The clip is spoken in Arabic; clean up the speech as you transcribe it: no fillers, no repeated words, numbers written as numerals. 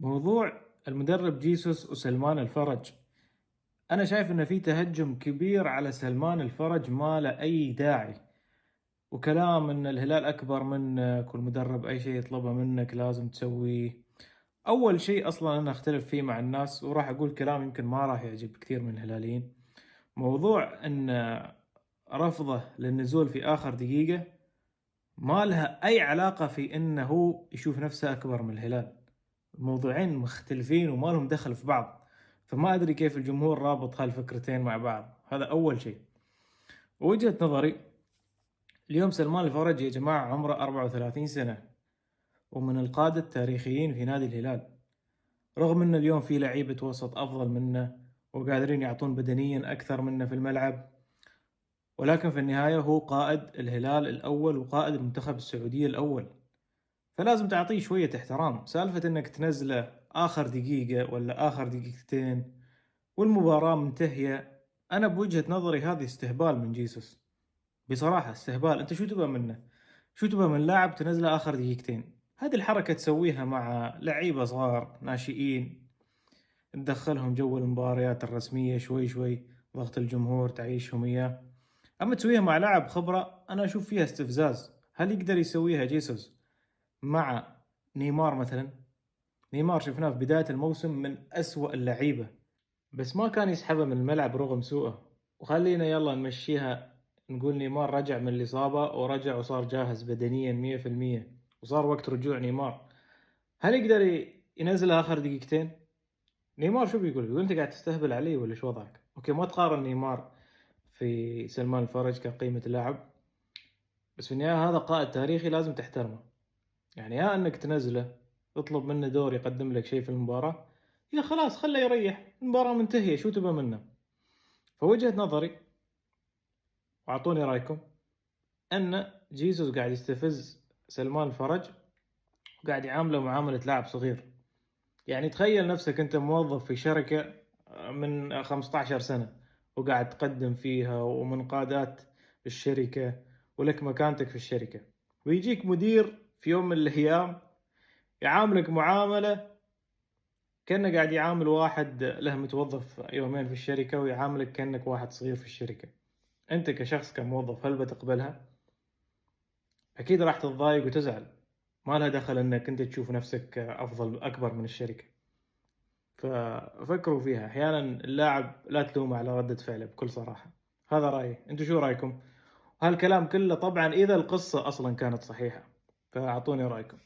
موضوع المدرب جيسوس وسلمان الفرج. أنا شايف إن في تهجم كبير على سلمان الفرج ما له أي داعي، وكلام إن الهلال أكبر منك والمدرب أي شيء يطلبه منك لازم تسويه. أول شيء أصلا أنا أختلف فيه مع الناس وراح أقول كلام يمكن ما راح يعجب كثير من الهلاليين. موضوع إن رفضه للنزول في آخر دقيقة ما لها أي علاقة في إنه هو يشوف نفسه أكبر من الهلال. الموضوعين مختلفين وما لهم دخل في بعض، فما أدري كيف الجمهور رابط هالفكرتين مع بعض. هذا أول شيء. وجهة نظري، اليوم سلمان الفرج يا جماعة عمره 34 سنة ومن القادة التاريخيين في نادي الهلال، رغم أن اليوم في لعيبة وسط أفضل منه وقادرين يعطون بدنيا أكثر منه في الملعب، ولكن في النهاية هو قائد الهلال الأول وقائد المنتخب السعودية الأول، فلازم تعطيه شوية احترام. سالفة انك تنزله اخر دقيقة ولا اخر دقيقتين والمباراة منتهية، انا بوجهة نظري هذه استهبال من جيسوس. بصراحة استهبال. انت شو تبغى منه؟ شو تبغى من لاعب تنزله اخر دقيقتين؟ هذه الحركة تسويها مع لعيبة صغار ناشئين، تدخلهم جو المباريات الرسمية شوي شوي، ضغط الجمهور تعيشهم اياه. اما تسويها مع لاعب خبرة انا اشوف فيها استفزاز. هل يقدر يسويها جيسوس مع نيمار مثلا؟ نيمار شفناه في بداية الموسم من أسوأ اللعيبة، بس ما كان يسحبه من الملعب رغم سوءه. وخلينا يلا نمشيها، نقول نيمار رجع من الإصابة ورجع وصار جاهز بدنيا 100%، وصار وقت رجوع نيمار. هل يقدر ينزل آخر دقيقتين؟ نيمار شو بيقول؟ بيقول أنت قاعد تستهبل علي ولا شو وضعك؟ أوكي، ما تقارن نيمار في سلمان الفرج كقيمة لاعب، بس في النهاية هذا قائد تاريخي لازم تحترمه. يعني يا انك تنزله، تطلب منه دور يقدم لك شيء في المباراة، يا خلاص خله يريح، المباراة منتهية شو تبى منه. فوجهة نظري، واعطوني رايكم، ان جيسوس قاعد يستفز سلمان الفرج وقاعد يعامله معاملة لاعب صغير. يعني تخيل نفسك انت موظف في شركة من 15 سنة وقاعد تقدم فيها ومن قادات الشركة ولك مكانتك في الشركة، ويجيك مدير في يوم من الأيام يعاملك معاملة كأنه قاعد يعامل واحد له متوظف يومين في الشركة ويعاملك كأنك واحد صغير في الشركة. أنت كشخص كموظف هل بتقبلها؟ أكيد راح تتضايق وتزعل. ما لها دخل أنك أنت تشوف نفسك أفضل أكبر من الشركة. ففكروا فيها أحيانا، اللاعب لا تلومه على ردة فعله بكل صراحة. هذا رأيي، أنتوا شو رأيكم؟ هالكلام كله طبعا إذا القصة أصلا كانت صحيحة، فأعطوني رأيكم.